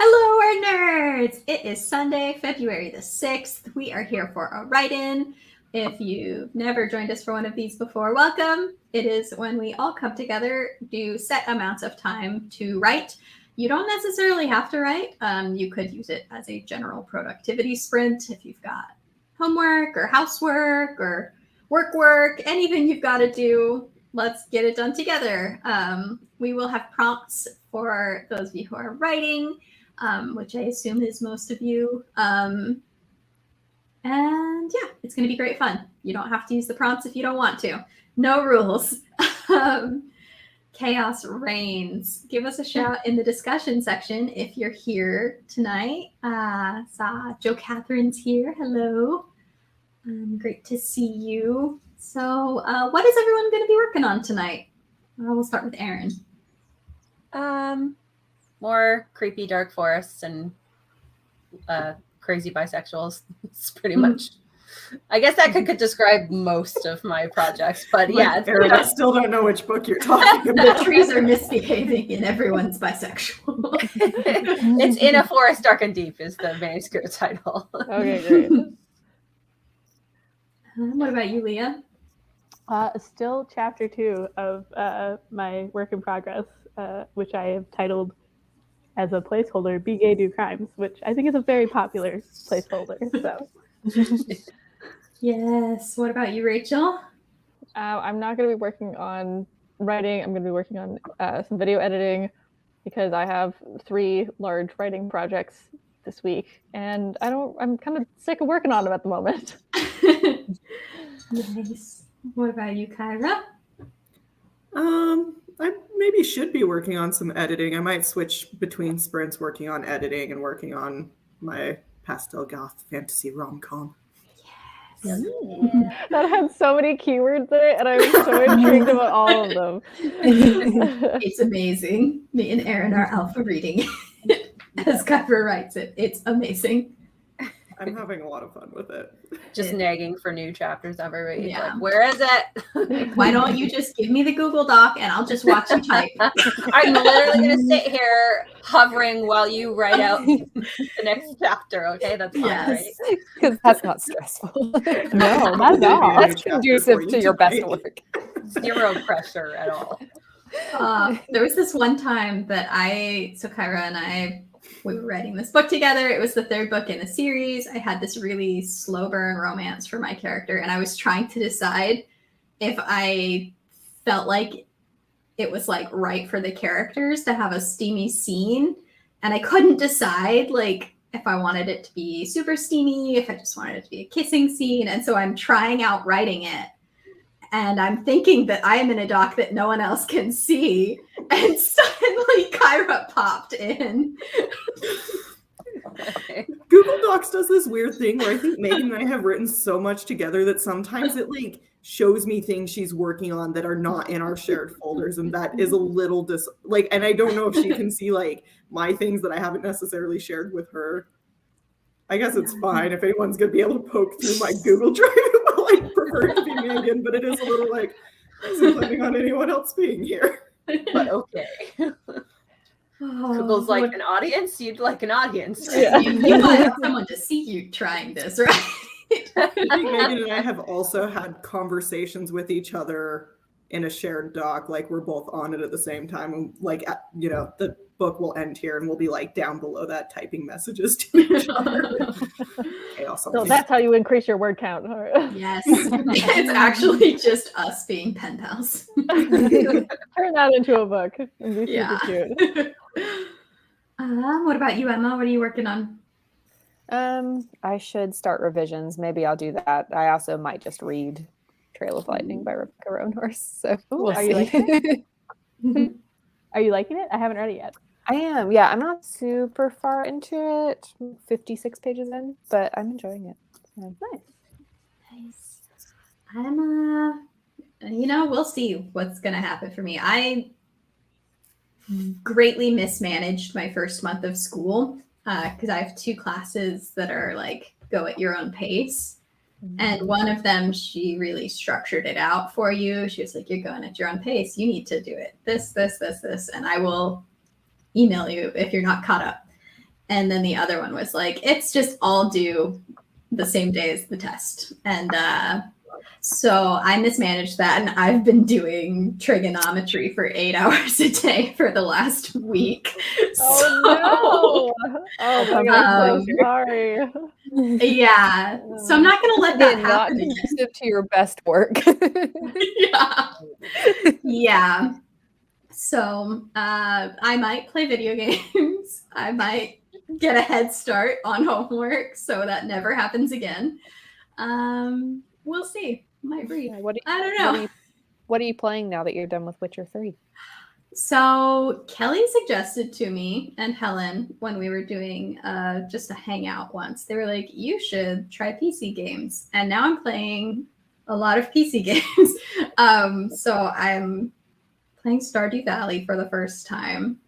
Hello, our nerds! It is Sunday, February the 6th. We are here for a write-in. If you've never joined us for one of these before, welcome. It is when we all come together, do set amounts of time to write. You don't necessarily have to write. You could use it as a general productivity sprint if you've got homework or housework or work, anything you've got to do. Let's get it done together. We will have prompts for those of you who are writing. Which I assume is most of you. And yeah, it's going to be great fun. You don't have to use the prompts if you don't want to. No rules. Chaos reigns. Give us a shout in the discussion section if you're here tonight. Saw Joe Catherine's here. Hello. Great to see you. So what is everyone going to be working on tonight? We'll start with Aaron. More creepy dark forests and crazy bisexuals. It's pretty much. I guess that could describe most of my projects, but yeah. Aaron, I still don't know which book you're talking about. The trees are misbehaving and everyone's bisexual. It's In a Forest Dark and Deep is the manuscript title. Okay, great. What about you, Leah? Still chapter 2 of my work in progress, which I have titled as a placeholder, Be Gay, Do Crimes, which I think is a very popular placeholder. So, yes. What about you, Rachel? I'm not going to be working on writing. I'm going to be working on some video editing because I have 3 large writing projects this week, and I'm kind of sick of working on them at the moment. Nice. What about you, Kyra? I maybe should be working on some editing. I might switch between sprints working on editing and working on my pastel goth fantasy rom-com. Yes. That had so many keywords in it, and I'm so intrigued about all of them. It's amazing. Me and Aaron are alpha reading it as Kyra writes it. It's amazing. I'm having a lot of fun with it. Just nagging for new chapters every week. Yeah. Like, where is it? Why don't you just give me the Google Doc and I'll just watch you type? I'm literally going to sit here hovering while you write out the next chapter. Okay, that's fine, Yes. right? Because that's not stressful. No, not at all. That's conducive to your best work. Zero pressure at all. There was this one time that Kyra and I, we were writing this book together. It was the 3rd book in the series. I had this really slow burn romance for my character, and I was trying to decide if I felt like it was like right for the characters to have a steamy scene, and I couldn't decide like if I wanted it to be super steamy, if I just wanted it to be a kissing scene. And so I'm trying out writing it, and I'm thinking that I am in a doc that no one else can see. And suddenly Kyra popped in. Google Docs does this weird thing where I think Megan and I have written so much together that sometimes it like shows me things she's working on that are not in our shared folders, and that is a little and I don't know if she can see like my things that I haven't necessarily shared with her. I guess it's fine if anyone's gonna be able to poke through my Google Drive. I prefer it to be Megan, but it is a little like I wasn't planning on anyone else being here. But okay. Google's like an audience. You'd like an audience. Yeah. You want someone to see you trying this, right? I think Megan and I have also had conversations with each other in a shared doc, like we're both on it at the same time, and like the book will end here and we'll be like down below that typing messages to each other. Chaos. So that's how you increase your word count. Yes. It's actually just us being pen pals. Turn that into a book. It'd be Yeah. super cute. What about you, Emma? What are you working on? I should start revisions. Maybe I'll do that. I also might just read Trail of Lightning by Rebecca Roanhorse. So we'll are see. you liking it? Are you liking it? I haven't read it yet. I am. Yeah, I'm not super far into it. 56 pages in, but I'm enjoying it. Yeah. Nice. I'm we'll see what's gonna happen for me. I greatly mismanaged my first month of school because I have 2 classes that are like go at your own pace. And one of them, she really structured it out for you. She was like, you're going at your own pace. You need to do it. This. And I will email you if you're not caught up. And then the other one was like, it's just all due the same day as the test. And so I mismanaged that, and I've been doing trigonometry for 8 hours a day for the last week. Oh no! Oh my god, I'm so sorry. Yeah. So I'm not gonna let that Again, not happen again. conducive to your best work. Yeah. Yeah. So I might play video games. I might get a head start on homework so that never happens again. We'll see. Might read. What do I don't what know. what are you playing now that you're done with Witcher 3? So Kelly suggested to me and Helen when we were doing just a hangout once, they were like, you should try PC games. And now I'm playing a lot of PC games. So I'm playing Stardew Valley for the first time,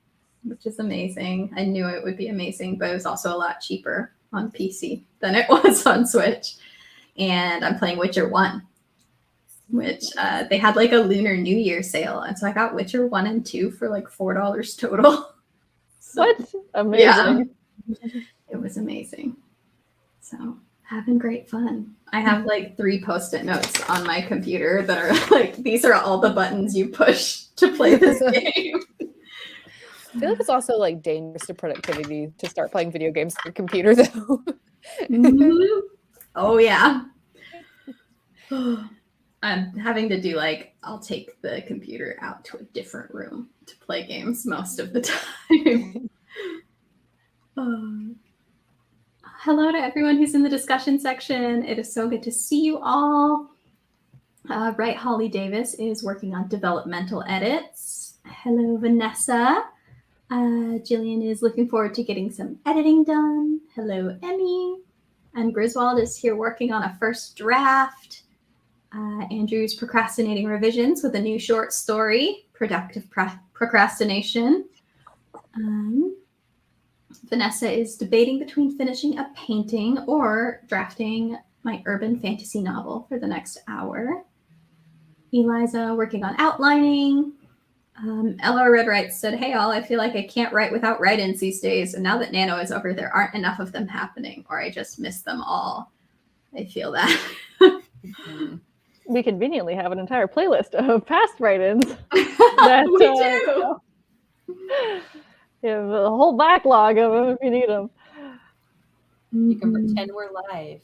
which is amazing. I knew it would be amazing, but it was also a lot cheaper on PC than it was on Switch. And I'm playing Witcher 1, which they had like a Lunar New Year sale. And so I got Witcher 1 and 2 for like $4 total. So, What? Amazing. it was amazing. So having great fun. I have like 3 post-it notes on my computer that are like, these are all the buttons you push to play this game. I feel like it's also like dangerous to productivity to start playing video games on your computer though. Mhm. Oh yeah. I'm having to do like, I'll take the computer out to a different room to play games most of the time. Hello to everyone who's in the discussion section. It is so good to see you all. Right, Holly Davis is working on developmental edits. Hello, Vanessa. Jillian is looking forward to getting some editing done. Hello, Emmy. And Griswold is here working on a first draft. Andrew's procrastinating revisions with a new short story, Productive Procrastination. Vanessa is debating between finishing a painting or drafting my urban fantasy novel for the next hour. Eliza working on outlining. Ella Redwright said, hey all, I feel like I can't write without write-ins these days, and now that Nano is over, there aren't enough of them happening, or I just miss them all. I feel that. We conveniently have an entire playlist of past write-ins. We do. You have a whole backlog of them if you need them. You can pretend we're live.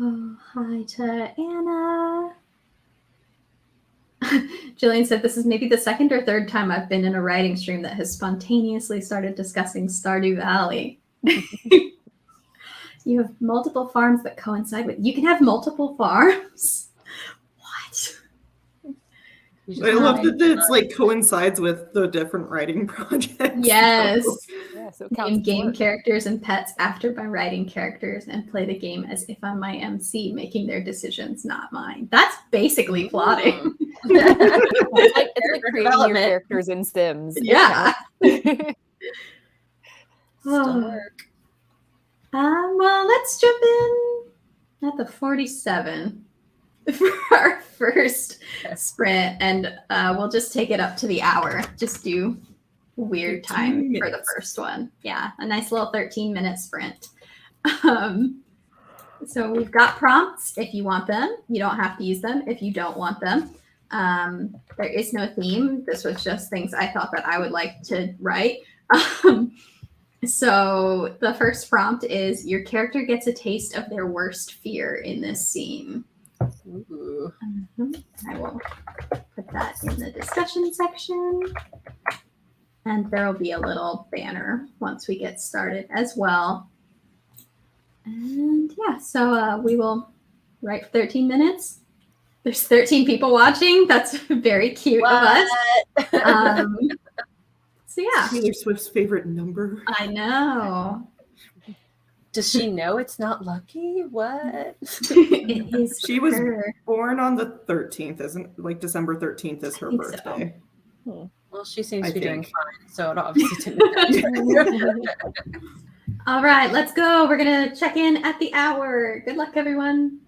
Oh, hi to Anna. Jillian said this is maybe the second or third time I've been in a writing stream that has spontaneously started discussing Stardew Valley. You have multiple farms that coincide with. You can have multiple farms? What? You I just love wanna- that it's like coincides with the different writing projects. Yes. Yeah, so it Name counts game towards. characters and pets after my writing characters and play the game as if I'm my MC, making their decisions, not mine. That's basically plotting. It's like creating your Development. characters in Sims. It Yeah. counts. Still work. Well, let's jump in at the 47 for our first sprint, and we'll just take it up to the hour. Just do weird 13 time for the minutes. first one. Yeah, a nice little 13-minute sprint. So we've got prompts if you want them. You don't have to use them if you don't want them. There is no theme. This was just things I thought that I would like to write. So the first prompt is your character gets a taste of their worst fear in this scene. Ooh. I will put that in the discussion section. And there will be a little banner once we get started as well. And yeah, so we will write for 13 minutes. There's 13 people watching. That's very cute of us. So yeah, Taylor Swift's favorite number. I know. Does she know it's not lucky? What? It is She was her. born on the 13th, isn't like December 13th is her think so. birthday. Well, she seems I to be doing think. fine, so it obviously didn't matter. All right, let's go. We're going to check in at the hour. Good luck, everyone.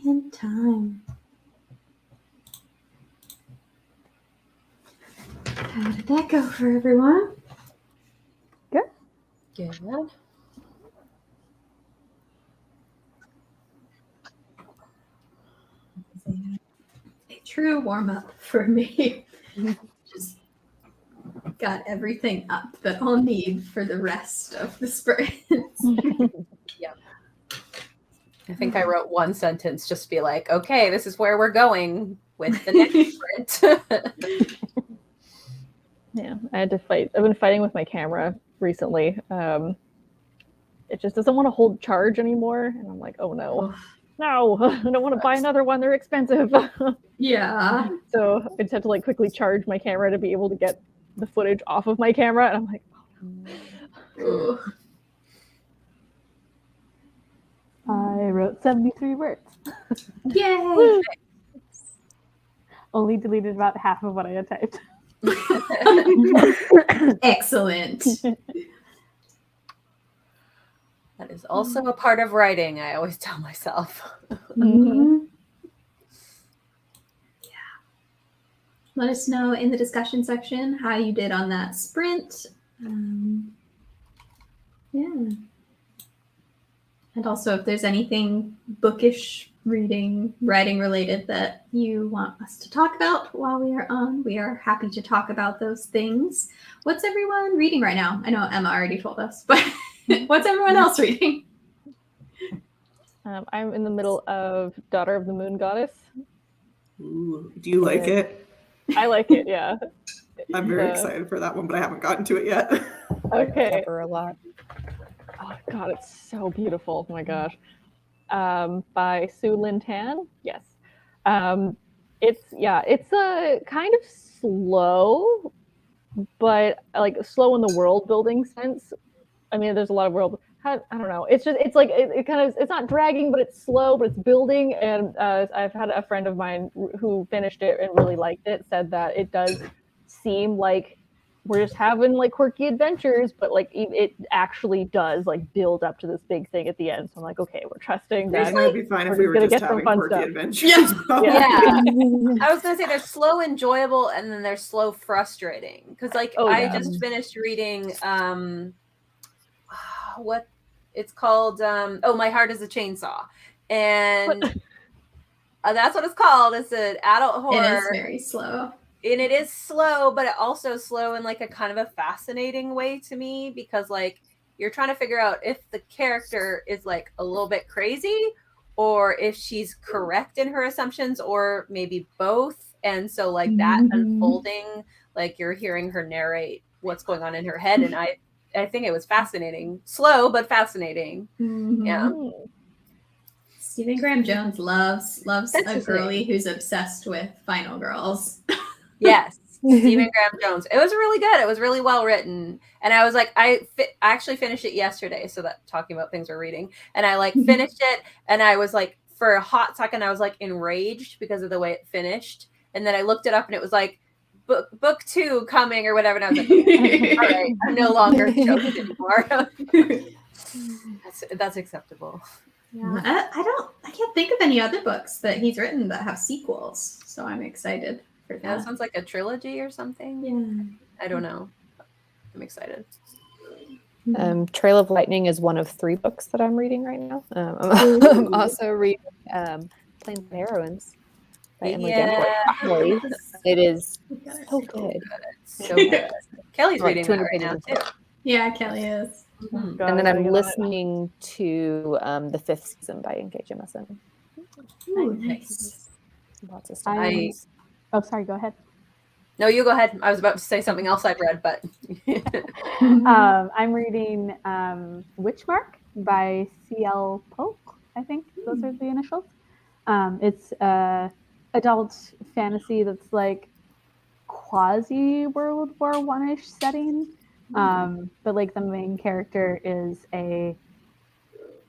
In time. How did that go for everyone? Good. A true warm up for me. Just got everything up that I'll need for the rest of the sprint. I think I wrote one sentence just to be like, okay, this is where we're going with the next sprint. Yeah, I had to fight. I've been fighting with my camera recently. It just doesn't want to hold charge anymore, and I'm like, oh no, no, I don't want to buy another one. They're expensive. Yeah. So I just had to like quickly charge my camera to be able to get the footage off of my camera, and I'm like, Ooh. I wrote 73 words. Yay! Only deleted about half of what I had typed. Excellent. That is also a part of writing, I always tell myself. Mhm. Yeah. Let us know in the discussion section how you did on that sprint. Yeah. And also, if there's anything bookish, reading, writing related that you want us to talk about while we are on, we are happy to talk about those things. What's everyone reading right now? I know Emma already told us, but what's everyone else reading? I'm in the middle of Daughter of the Moon Goddess. Ooh, do you like it? I like it, yeah. I'm very Uh, excited for that one, but I haven't gotten to it yet. Okay. Cover a lot. Oh God, it's so beautiful. Oh my gosh. By Sue Lin Tan. Yes. It's a kind of slow, but like slow in the world building sense. I mean, there's a lot of world. I don't know. It's just it's like it kind of it's not dragging, but it's slow, but it's building. And I've had a friend of mine who finished it and really liked it. Said that it does seem like we're just having like quirky adventures, but like it actually does like build up to this big thing at the end. So I'm like, okay, we're trusting I that. think it would be fine if we're we were gonna just get some having fun quirky stuff. adventures. Yeah. probably. Yeah. I was gonna say they're slow, enjoyable, and then they're slow, frustrating. Because like Oh, I yeah. just finished reading what it's called. Oh, My Heart is a Chainsaw, and that's what it's called. It's an adult horror. It is very slow. And it is slow, but it also slow in like a kind of a fascinating way to me, because like you're trying to figure out if the character is like a little bit crazy or if she's correct in her assumptions, or maybe both. And so like that unfolding, like you're hearing her narrate what's going on in her head. And I think it was fascinating. Slow, but fascinating. Yeah. Stephen Graham Jones loves That's a his girly who's obsessed with Final Girls. Yes, Stephen Graham Jones. It was really good. It was really well written, and I was like, I actually finished it yesterday. So that talking about things we're reading, and I like finished it, and I was like, for a hot second, I was like enraged because of the way it finished, and then I looked it up, and it was like book 2 coming or whatever, and I was like, all right, I'm no longer joking anymore. That's acceptable. Yeah, I can't think of any other books that he's written that have sequels. So I'm excited for Yeah, that. it sounds like a trilogy or something. Yeah. I don't know. I'm excited. Trail of Lightning is one of 3 books that I'm reading right now. I'm also reading Planes and Heroines by Emily Gilmore. It is so good. So good. Kelly's Like reading that 200 right now pages too. Yeah, Kelly is. Mhm. God, And then I gotta I'm get on it. listening to the 5th season by N.K. Jemisin. Ooh, nice. Lots of stuff. Oh, sorry, go ahead. No, you go ahead. I was about to say something else I've read, but I'm reading Witchmark by C.L. Polk. I think those are the initials. It's adult fantasy that's like quasi World War One-ish setting, but like the main character is a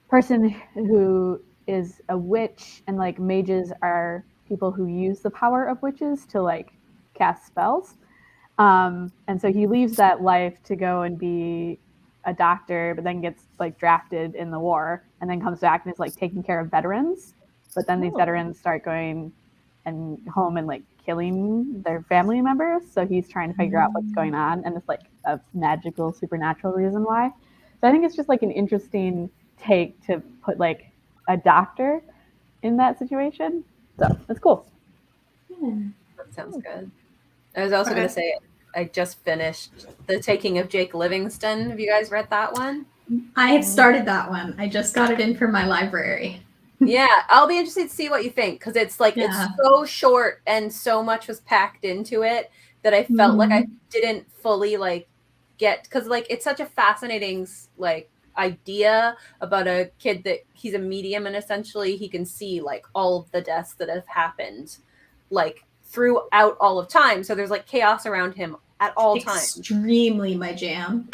person who is a witch, and like mages are people who use the power of witches to like cast spells. And so he leaves that life to go and be a doctor, but then gets like drafted in the war, and then comes back and is like taking care of veterans. but then these veterans start going and home and like killing their family members. So he's trying to figure out what's going on, and it's like a magical, supernatural reason why. So I think it's just like an interesting take to put like a doctor in that situation. So that's cool. That sounds good. I was also going to say, I just finished The Taking of Jake Livingston. Have you guys read that one? I have started that one. I just got it in from my library. Yeah, I'll be interested to see what you think, because it's like it's so short and so much was packed into it that I felt like I didn't fully like get, because like it's such a fascinating like idea about a kid that he's a medium and essentially he can see like all of the deaths that have happened like throughout all of time. So there's like chaos around him at all times. Extremely my jam.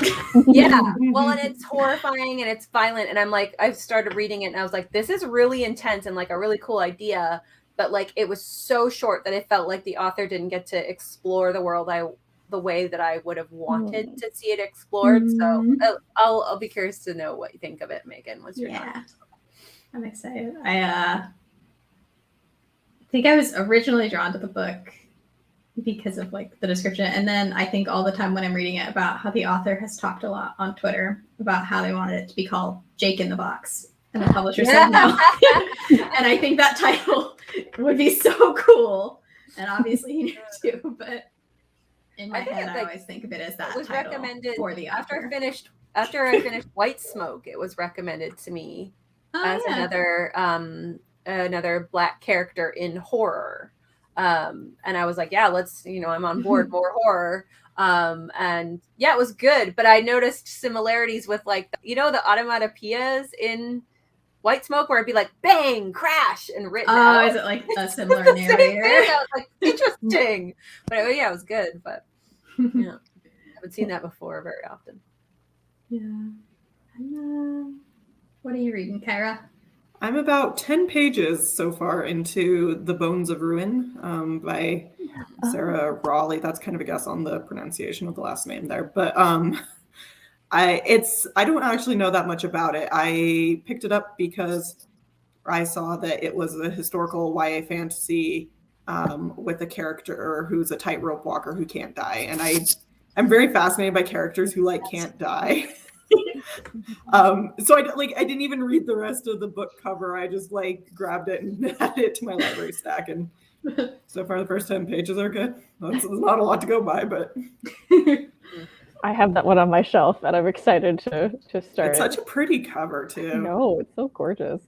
Yeah. Well, and it's horrifying and it's violent. And I'm like, I started reading it and I was like, this is really intense and like a really cool idea. But like, it was so short that it felt like the author didn't get to explore the world the way that I would have wanted to see it explored. So I'll be curious to know what you think of it, Megan. What's your done? I'm excited. I think I was originally drawn to the book because of like the description, and then I think all the time when I'm reading it about how the author has talked a lot on Twitter about how they wanted it to be called Jake in the Box, and the publisher said no. And I think that title would be so cool, and obviously he knew too, but in my head I always think of it as that was title recommended for the author. After I finished White Smoke, it was recommended to me as another Black character in horror. And I was like, yeah, let's, I'm on board, more horror. And yeah, it was good, but I noticed similarities with like, the automatopoeias in White Smoke where it'd be like bang, crash, and written out. Is it like a similar narrator? I was like, interesting. But yeah, it was good, but yeah, I haven't seen that before very often. Yeah. What are you reading, Kyra? I'm about 10 pages so far into The Bones of Ruin by Sarah Raleigh. That's kind of a guess on the pronunciation of the last name there. But I don't actually know that much about it. I picked it up because I saw that it was a historical YA fantasy with a character who's a tightrope walker who can't die. And I'm very fascinated by characters who like can't die. So I didn't even read the rest of the book cover. I just like grabbed it and added it to my library stack, and so far the first 10 pages are good. That's not a lot to go by, but I have that one on my shelf and I'm excited to start. It's such a pretty cover too. No, it's so gorgeous.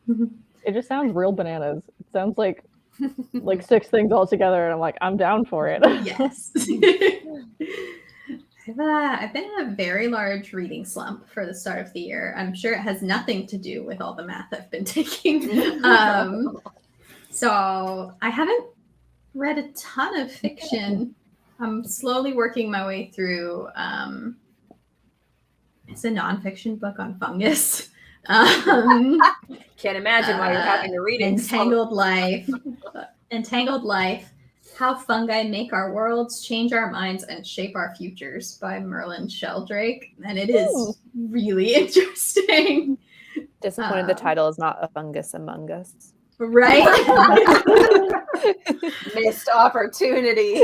It just sounds real bananas. It sounds like 6 things all together, and I'm like, I'm down for it. Yes. I've been in a very large reading slump for the start of the year. I'm sure it has nothing to do with all the math I've been taking. So I haven't read a ton of fiction. I'm slowly working my way through. It's a nonfiction book on fungus. Can't imagine why you're having to read it. Entangled Life. How Fungi Make Our Worlds, Change Our Minds, and Shape Our Futures by Merlin Sheldrake. And it is really interesting. Disappointed the title is not A Fungus Among Us. Right? Missed opportunity.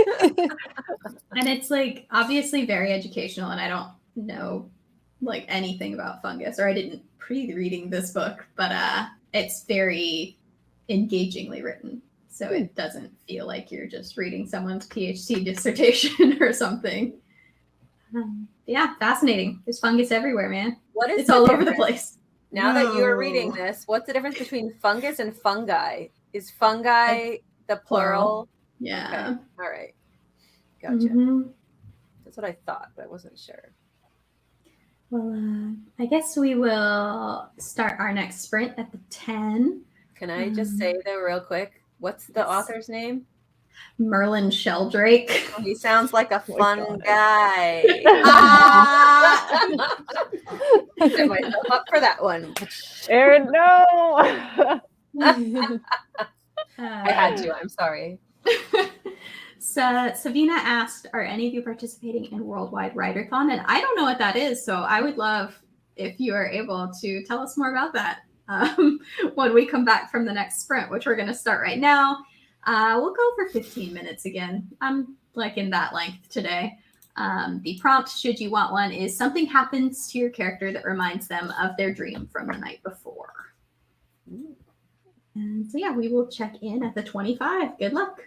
And it's like obviously very educational, and I don't know like anything about fungus, or I didn't pre-reading this book, but it's very engagingly written. So it doesn't feel like you're just reading someone's PhD dissertation or something. Yeah, fascinating. There's fungus everywhere, man. It's all over the place. Now that you're reading this, what's the difference between fungus and fungi? Is fungi the plural? Yeah. Okay. All right. Gotcha. That's what I thought, but I wasn't sure. Well, I guess we will start our next sprint at the 10. Can I just say though real quick? What's the author's name? Merlin Sheldrake. He sounds like a fun guy. Set myself up for that one. Aaron, no. I had to. I'm sorry. So Savina asked, are any of you participating in Worldwide Writer-thon? And I don't know what that is, so I would love if you are able to tell us more about that. when we come back from the next sprint, which we're going to start right now. We'll go for 15 minutes again. I'm liking that length today. The prompt, should you want one, is something happens to your character that reminds them of their dream from the night before. And so, yeah, we will check in at the 25. Good luck.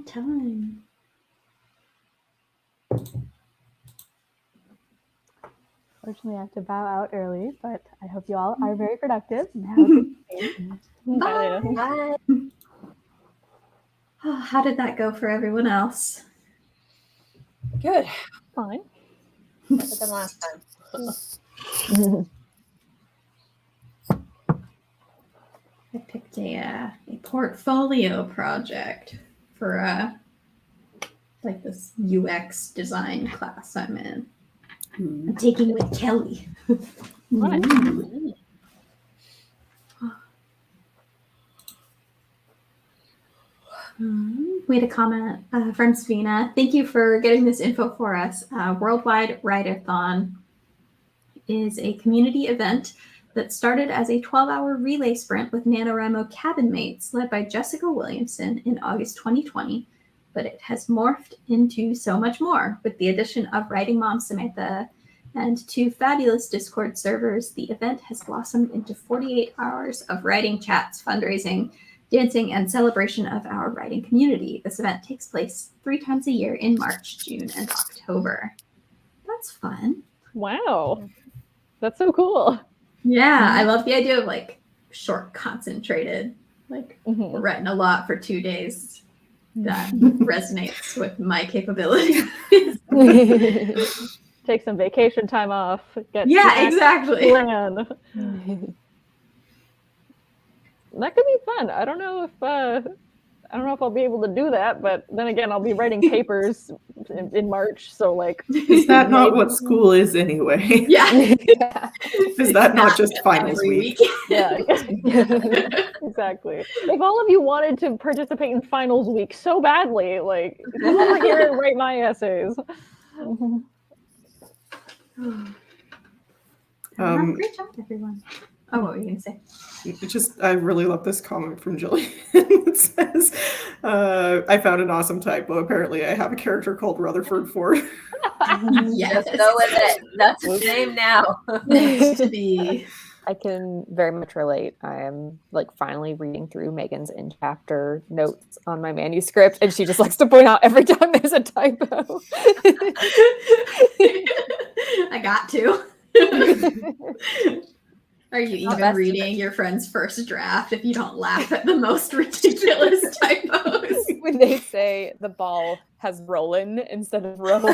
time. Fortunately, I have to bow out early, but I hope you all are very productive and have a good day. Bye, Leah. Bye. Oh, how did that go for everyone else? Good. Fine. Better than last time. I picked a portfolio project for like this UX design class I'm in. I'm taking with Kelly. Nice. We had a comment from Svina. Thank you for getting this info for us. Worldwide Write-a-thon is a community event that started as a 12-hour relay sprint with NaNoWriMo cabin mates led by Jessica Williamson in August 2020, but it has morphed into so much more. With the addition of Writing Mom Samantha and 2 fabulous Discord servers, the event has blossomed into 48 hours of writing chats, fundraising, dancing, and celebration of our writing community. This event takes place 3 times a year in March, June, and October. That's fun. Wow. That's so cool. Yeah, I love the idea of like short, concentrated, like Mhm. we're writing a lot for 2 days. That resonates with my capability. Take some vacation time off. Get Yeah, snacks, exactly. plan. That could be fun. I don't know if I'll be able to do that, but then again, I'll be writing papers in March, so like. Is that not what school is anyway? Yeah. Is that not just finals every week? Yeah, exactly. If all of you wanted to participate in finals week so badly, like, come over here and write my essays. Great job, everyone. Oh, what were you going to say? I really love this comment from Jillian. It says, I found an awesome typo. Apparently, I have a character called Rutherford Ford. Yes. Just go with it. That's his name now. Next to be. I can very much relate. I am like finally reading through Megan's in chapter notes on my manuscript, and she just likes to point out every time there's a typo. I got to. Are you even best reading your friend's first draft if you don't laugh at the most ridiculous typos? When they say the ball has rollen instead of rolled.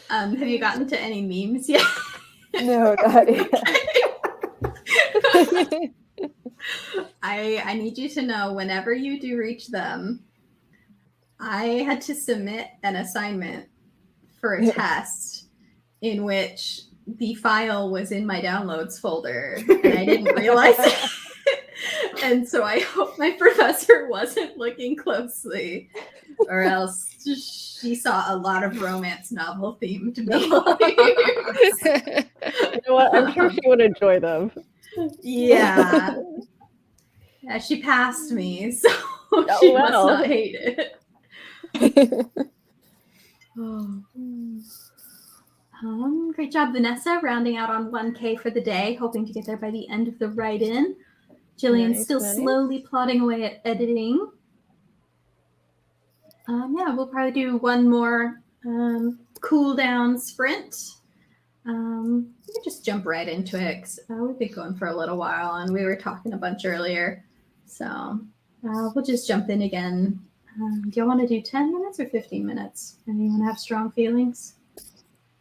Have you gotten to any memes yet? No, not yet. I need you to know whenever you do reach them, I had to submit an assignment for a test in which the file was in my downloads folder and I didn't realize it. And so I hope my professor wasn't looking closely, or else she saw a lot of romance novel themed memes. You know what? I'm sure she would enjoy them. Yeah. Yeah, she passed me, so she must well. not hate it. Great job, Vanessa, rounding out on 1K for the day, hoping to get there by the end of the write-in. Jillian's Nice, still nice. slowly plodding away at editing. Yeah, we'll probably do one more cool down sprint. We can just jump right into it, 'cause, we've been going for a little while and we were talking a bunch earlier. So we'll just jump in again. Do you want to do 10 minutes or 15 minutes? Anyone have strong feelings?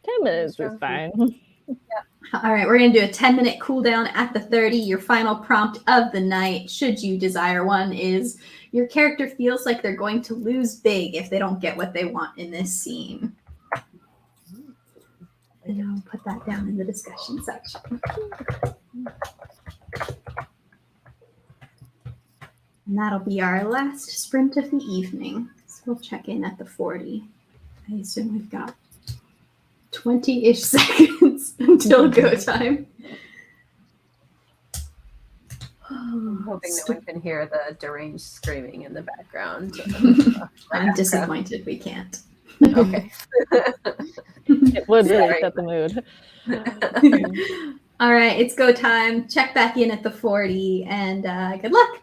10 minutes is fine. All right, we're going to do a 10-minute cool down at the 30. Your final prompt of the night, should you desire one, is your character feels like they're going to lose big if they don't get what they want in this scene. And I'll put that down in the discussion section. And that'll be our last sprint of the evening. So we'll check in at the 40. I assume we've got 20-ish seconds until go time. I'm hoping no one can hear the deranged screaming in the background. I'm disappointed we can't. Okay. It would really Sorry. set the mood. All right, it's go time. Check back in at the 40 and good luck.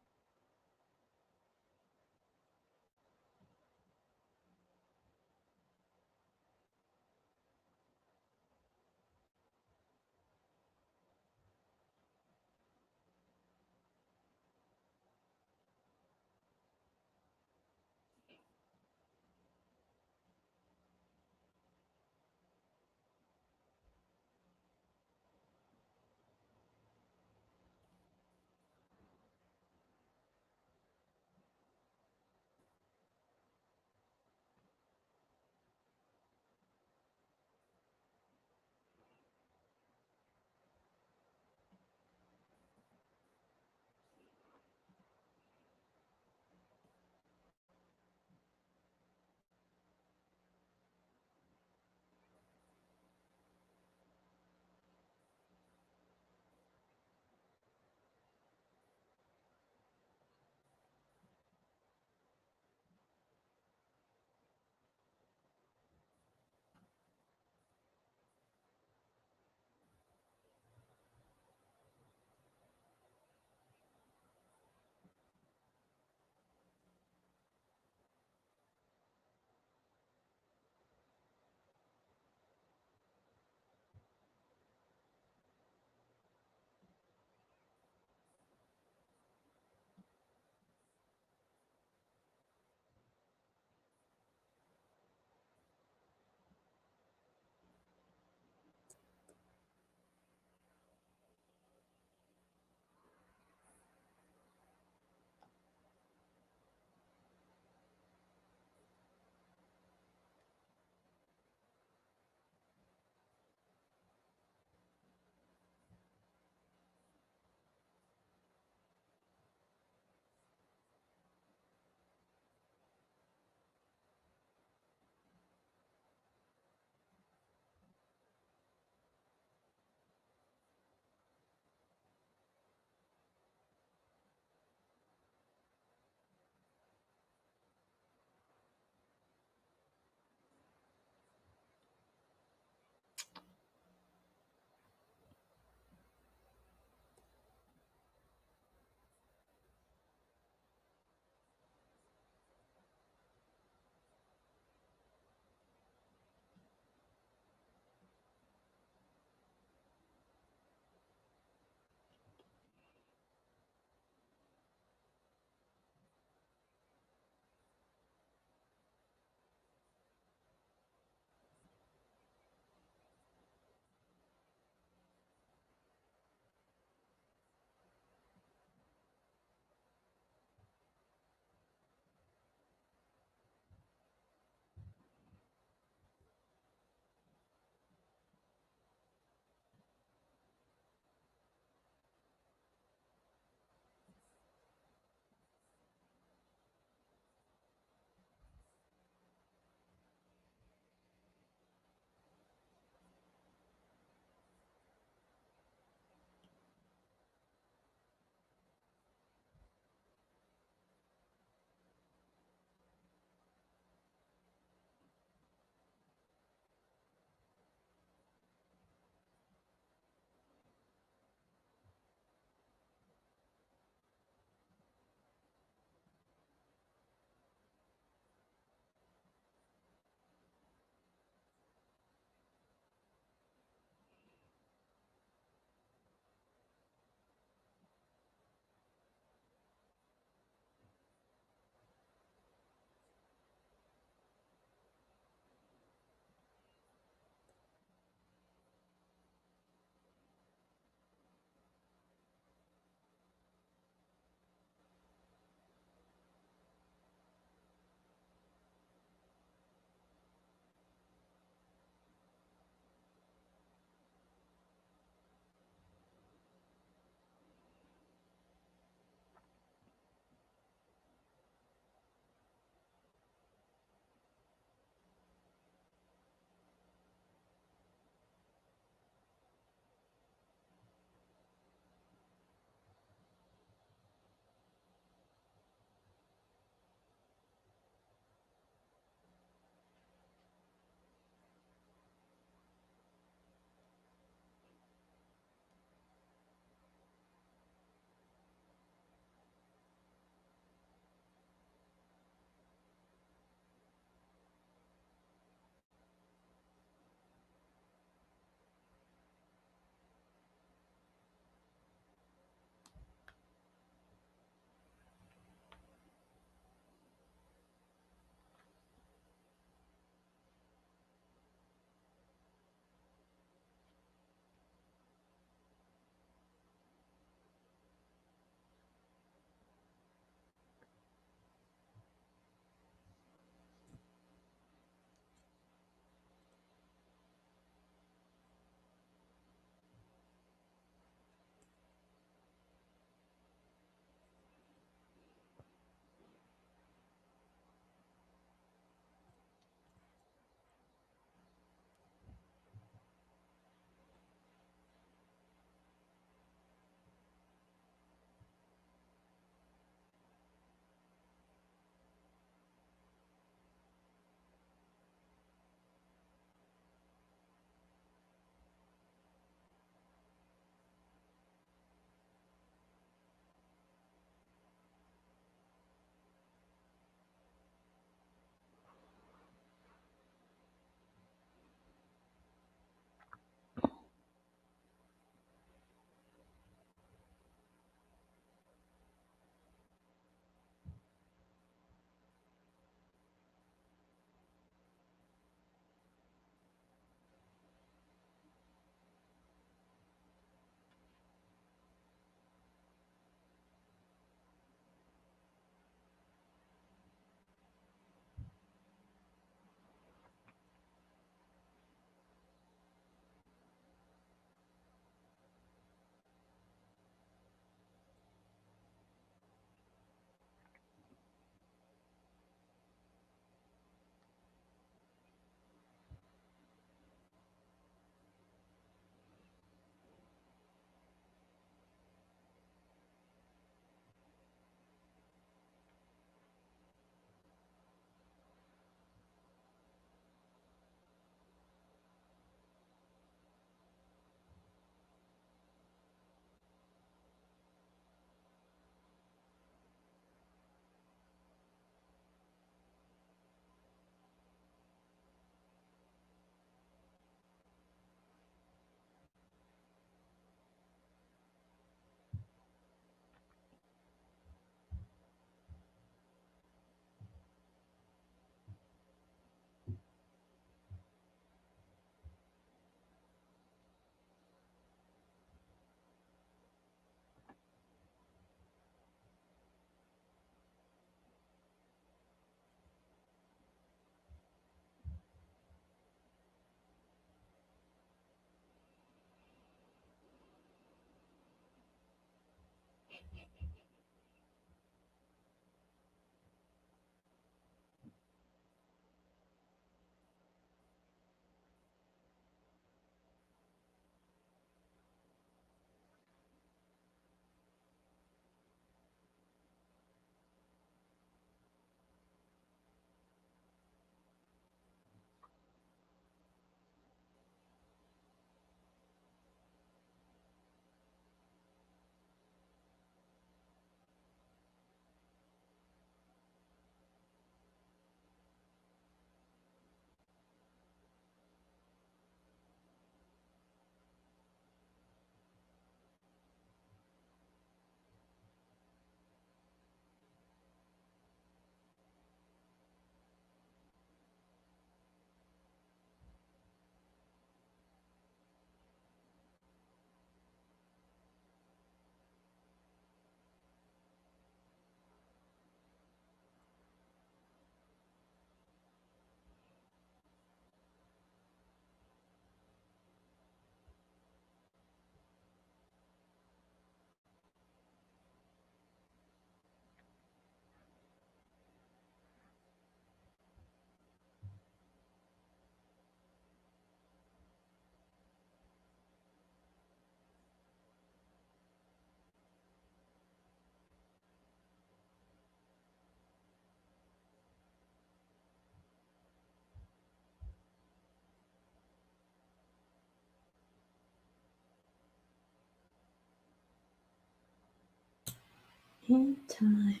In time.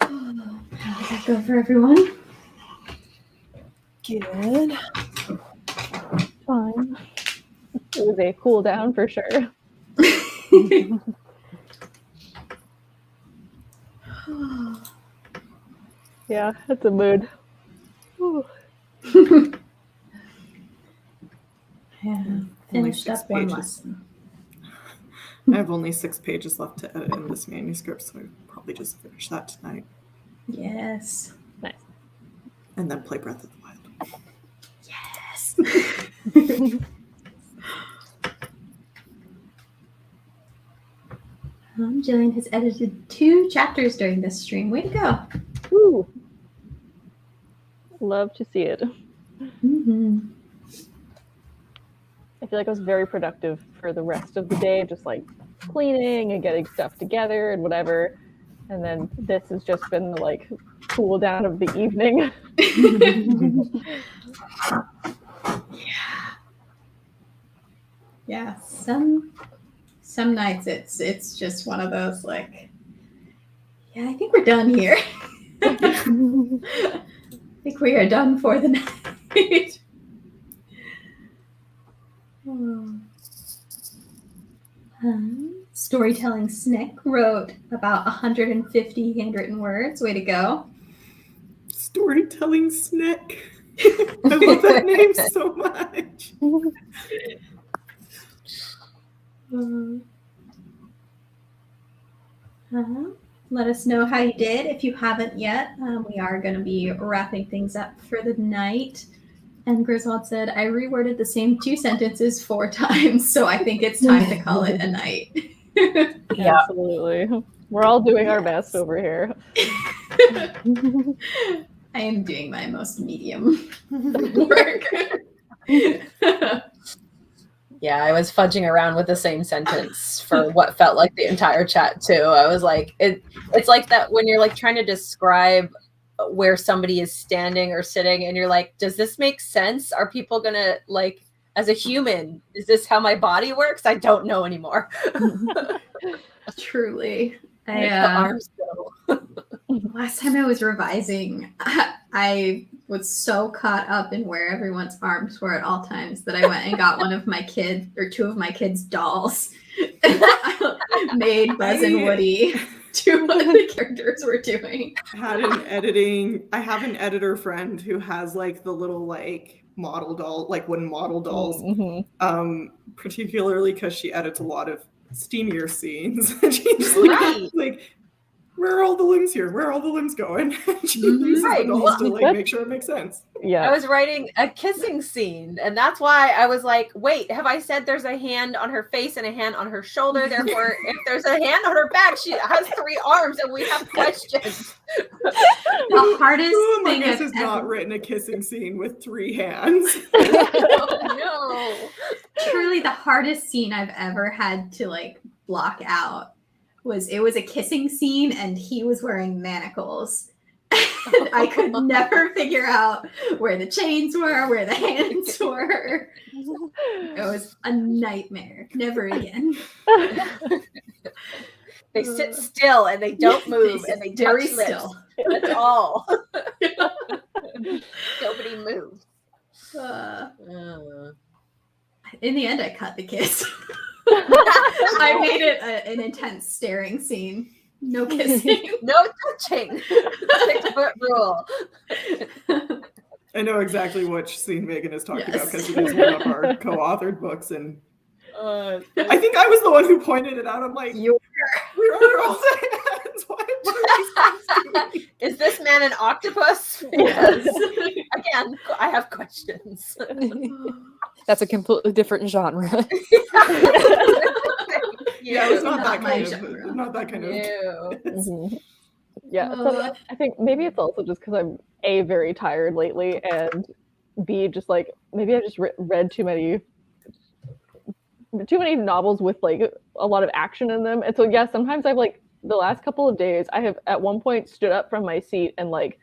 Oh, how did that go for everyone? Good. Fine. It was a cool down for sure. Yeah, that's a mood. Ooh. Yeah, Only finished 6 up one pages. lesson. I have only 6 pages left to edit in this manuscript, so I'll probably just finish that tonight Yes. Nice. and then play Breath of the Wild. Yes. Jillian has edited 2 chapters during this stream. Way to go. Ooh. Love to see it. Mm-hmm. I feel like I was very productive for the rest of the day, just like cleaning and getting stuff together and whatever. And then this has just been the like cool down of the evening. Yeah. Some nights it's just one of those like, yeah, I think we're done here. I think we are done for the night. Storytelling Snick wrote about 150 handwritten words. Way to go. Storytelling Snick. I love that name so much. Let us know how you did if you haven't yet. We are going to be wrapping things up for the night. And Griswold said, I reworded the same 2 sentences 4 times, so I think it's time to call it a night. Yeah. Absolutely. We're all doing our best over here. I am doing my most medium work. Yeah, I was fudging around with the same sentence for what felt like the entire chat too. I was like, it's like that when you're like trying to describe where somebody is standing or sitting and you're like, does this make sense? Are people gonna like, as a human, is this how my body works? I don't know anymore. Truly. The arms go. Last time I was revising, I was so caught up in where everyone's arms were at all times that I went and got one of my kids or 2 of my kids' dolls. I made Buzz and Woody do what the characters were doing. I have an editor friend who has like the little like model doll, like wooden model dolls. Mm-hmm. Particularly because she edits a lot of steamier scenes. She's like, where are all the limbs here? Where are all the limbs going? She uses the dolls to like make sure it makes sense. Yeah. I was writing a kissing scene, and that's why I was like, wait, have I said there's a hand on her face and a hand on her shoulder? Therefore, if there's a hand on her back, she has 3 arms, and we have questions. The hardest Who thing among us I've has not ever- written a kissing scene with 3 hands? Oh, no. Truly the hardest scene I've ever had to like block out was a kissing scene and he was wearing manacles. And I could never figure out where the chains were, where the hands were. It was a nightmare. Never again. They sit still and they don't move They and they sit very touch lips. still. That's all. Nobody moves. In the end, I cut the kiss. I made it an intense staring scene. No kissing. No touching. 6-foot rule. I know exactly which scene Megan is talking about Yes. because it is one of our co-authored books, and Uh, I think I was the one who pointed it out. I'm like, You where are all the hands? What are these things doing? is this man an octopus? Yes. Again, I have questions. That's a completely different genre. Yeah, it's not Not that my kind genre. of, not that kind of. Mhm. Yeah, so I think maybe it's also just because I'm A, very tired lately, and B, just like maybe I just read too many novels with like a lot of action in them. And so yeah, sometimes I've like the last couple of days I have at one point stood up from my seat and like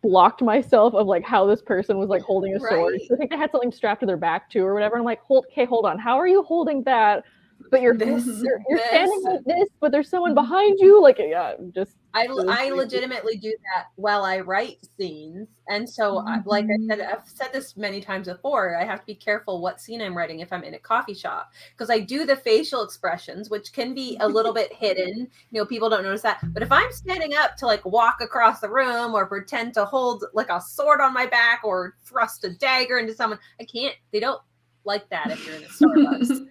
blocked myself of like how this person was like holding a sword. Right. So I think they had something strapped to their back too or whatever. I'm like, hold on. How are you holding that? But you're standing like this, but there's someone behind you. Like, yeah, just. I legitimately do that while I write scenes. And so, like I said, I've said this many times before, I have to be careful what scene I'm writing if I'm in a coffee shop. Because I do the facial expressions, which can be a little bit hidden. You know, people don't notice that. But if I'm standing up to like walk across the room or pretend to hold like a sword on my back or thrust a dagger into someone, I can't. They don't like that if you're in a Starbucks.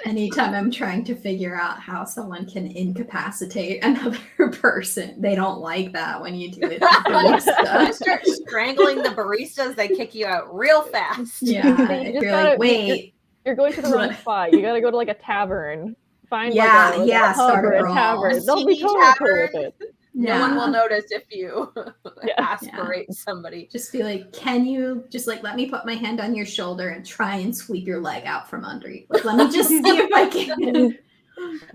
Anytime I'm trying to figure out how someone can incapacitate another person, they don't like that when you do it. You start strangling the baristas, they kick you out real fast. Yeah, if you're like, wait. You're going to the wrong spot. You gotta go to like a tavern. Find start a tavern. They'll be totally cool with it. No one will notice if you aspirate somebody. Just be like, can you just like let me put my hand on your shoulder and try and sweep your leg out from under you? Like, let me just see if I can.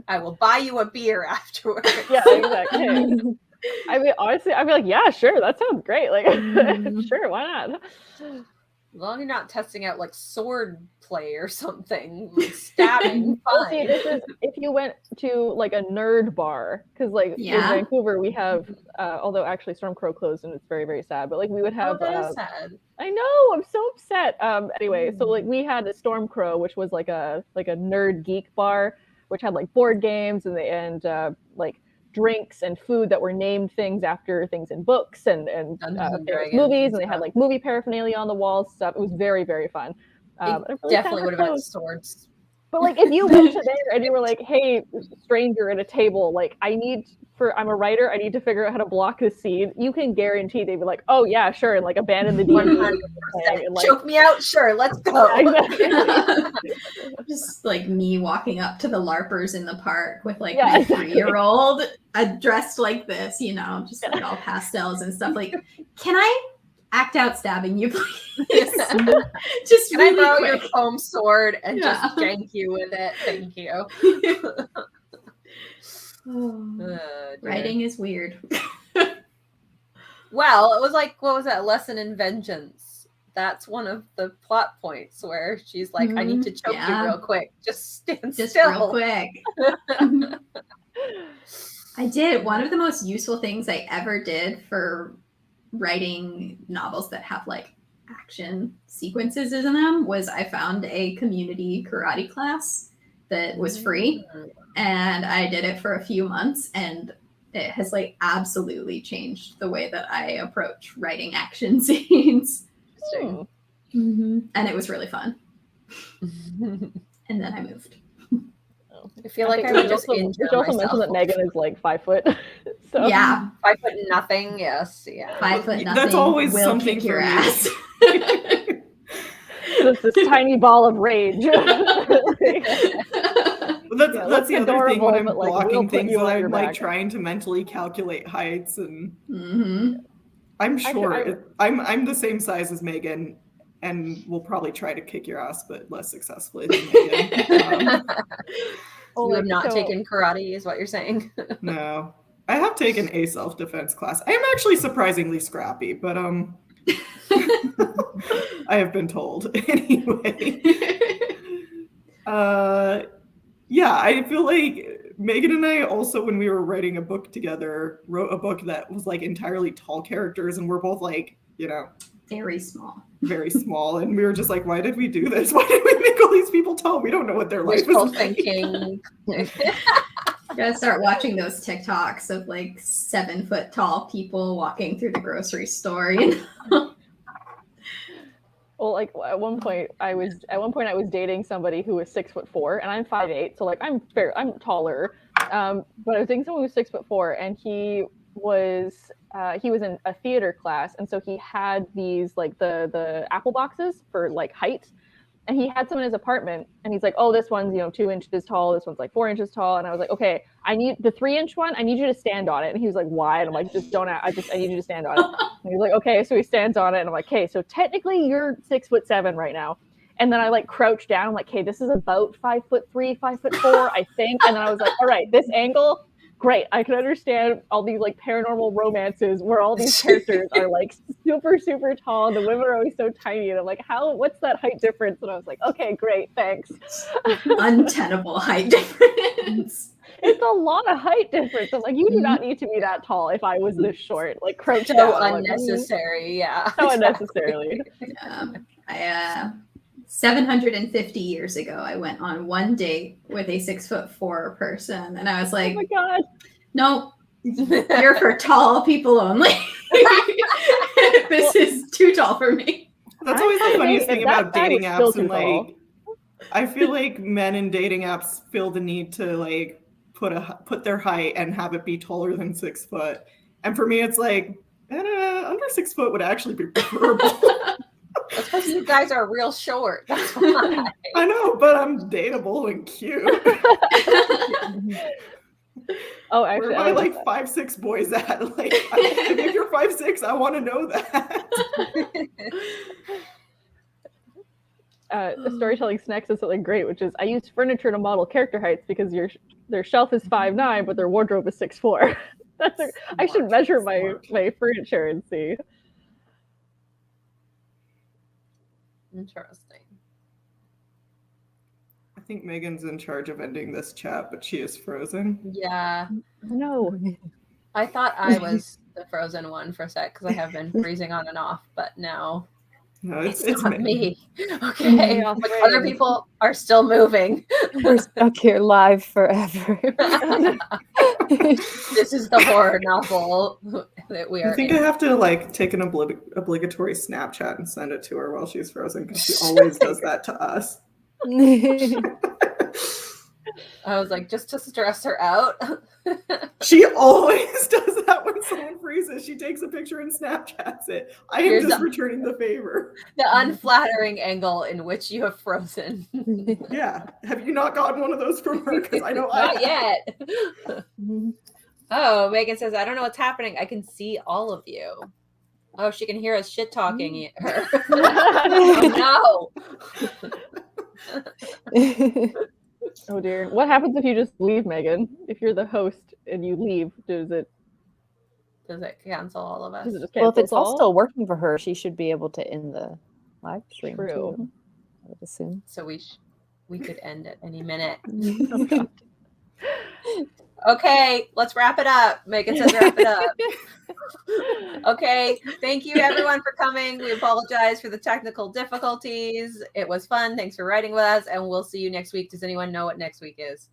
I will buy you a beer afterwards. Yeah, exactly. I mean, honestly, I'd be like, yeah, sure, that sounds great. Like, sure, why not? As long as you're not testing out like sword play or something, like stabbing. Fine. See, this is if you went to like a nerd bar, because like in Vancouver we have, although actually Stormcrow closed and it's very very sad, but like we would have. That is sad. I know, I'm so upset. Anyway, so like we had a Stormcrow, which was like a nerd geek bar, which had like board games and like drinks and food that were named things after things in books and movies, and they had like movie paraphernalia on the walls, stuff. It was very very fun. Really definitely would have had swords. But like if you went to there and you were like, hey, stranger at a table, like I'm a writer, I need to figure out how to block this scene, you can guarantee they'd be like, oh yeah, sure, and like abandon the D&D. Like, choke me out, sure, let's go. Just like me walking up to the LARPers in the park with like my 3-year-old dressed like this, you know, just like all pastels and stuff. Like, can I act out stabbing you, please? Just can really I borrow quick. your foam sword and just jank you with it? Thank you. Writing is weird. Well, it was like, what was that? Lesson in Vengeance. That's one of the plot points where she's like, I need to choke you real quick. Just stand still. Real quick. I did. One of the most useful things I ever did for writing novels that have like action sequences in them was I found a community karate class that was free, and I did it for a few months, and it has like absolutely changed the way that I approach writing action scenes. And it was really fun. And then I moved. I feel like I would just also mentioned that Megan is like 5 foot. So. Yeah. 5 foot nothing. Yes. Yeah. 5 foot nothing. That's always will something kick your for ass. Just this tiny ball of rage. That's the other thing when I'm but, like, blocking we'll put things you that on I'm your like back. trying to mentally calculate heights and I'm sure Actually, I'm the same size as Megan and will probably try to kick your ass but less successfully than Megan. You have not taken karate, is what you're saying? No. I have taken a self-defense class. I am actually surprisingly scrappy, but I have been told anyway. Yeah, I feel like Megan and I also, when we were writing a book together, wrote a book that was like entirely tall characters, and we're both like, you know, Very small. very small, and we were just like, why did we do this? Why did we make all these people tall? We don't know what their life is like. Thinking. You gotta start watching those TikToks of like 7 foot tall people walking through the grocery store. You know? Well, like at one point I was dating somebody who was 6'4", and I'm 5'8", so like I'm taller. But I was dating someone who was 6'4", and he was in a theater class, and so he had these like the apple boxes for like height, and he had some in his apartment, and he's like, oh, this one's 2 inches tall, this one's like 4 inches tall, and I was like, okay, I need the 3-inch one, I need you to stand on it. And he was like, why? And I'm like, just don't, I need you to stand on it. And he's like, okay. So he stands on it, and I'm like, okay, so technically you're 6'7" right now. And then I like crouch down, I'm like, okay, this is about 5'3", 5'4", I think. And then I was like, all right, this angle, great. I can understand all these like paranormal romances where all these characters are like super, super tall and the women are always so tiny. And I'm like, what's that height difference? And I was like, okay, great, thanks. Untenable height difference. It's a lot of height difference. I'm like, you do not need to be that tall if I was this short. Like, crouch So down. I'm like, unnecessary, yeah. so exactly. unnecessarily. I 750 years ago, I went on one date with a 6'4" person, and I was Oh like, my god. "No, you're for tall people only. This is too tall for me." That's always the funniest thing about that dating was still apps, and too tall. like, I feel like men in dating apps feel the need to like put their height and have it be taller than 6 foot, and for me, it's like under 6 foot would actually be preferable. That's because you guys are real short. That's why. I know, but I'm dateable and cute. Oh, Where actually, am I I like like 5'6" boys at? Like, if you're 5'6", I want to know that. The storytelling snacks is something great, which is I use furniture to model character heights because their shelf is 5'9", but their wardrobe is 6'4". I should measure my furniture and see. Interesting. I think Megan's in charge of ending this chat, but she is frozen. Yeah. No. I thought I was the frozen one for a sec because I have been freezing on and off, but no, No, it's it's not Megan. me. Okay. Yeah, Like, other people are still moving. We're stuck here live forever. This is the horror novel that we are I think in. I have to like take an obligatory Snapchat and send it to her while she's frozen because she always does that to us. I was like, just to stress her out. She always does that when someone freezes. She takes a picture and Snapchats it. I am Here's just the- returning the favor. The unflattering angle in which you have frozen. Yeah. Have you not gotten one of those from her? Because I know I Not yet. Oh, Megan says, I don't know what's happening. I can see all of you. Oh, she can hear us shit talking her. Oh, no. Oh dear. What happens if you just leave, Megan? If you're the host and you leave, does it Does it cancel all of us? just Well, if cancel it's all still working for her, she should be able to end the live stream True. too. I would assume. So we could end at any minute. Oh, God. Okay, let's wrap it up. Megan says wrap it up. Okay, thank you everyone for coming. We apologize for the technical difficulties. It was fun. Thanks for writing with us, and we'll see you next week. Does anyone know what next week is?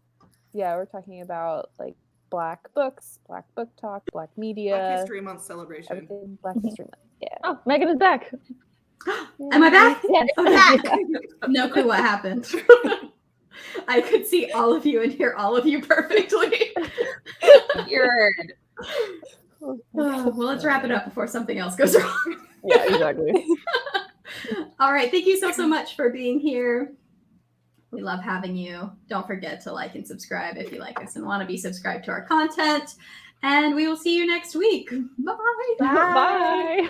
Yeah, we're talking about like Black books, Black book talk, Black media, Black History Month celebration. everything Black History Month. Yeah. Oh, Megan is back. Am I back? Yes. I'm back. No clue what happened. I could see all of you and hear all of you perfectly. You're Well, let's wrap it up before something else goes wrong. Yeah, exactly. All right. Thank you so much for being here. We love having you. Don't forget to like and subscribe if you like us and want to be subscribed to our content. And we will see you next week. Bye. Bye.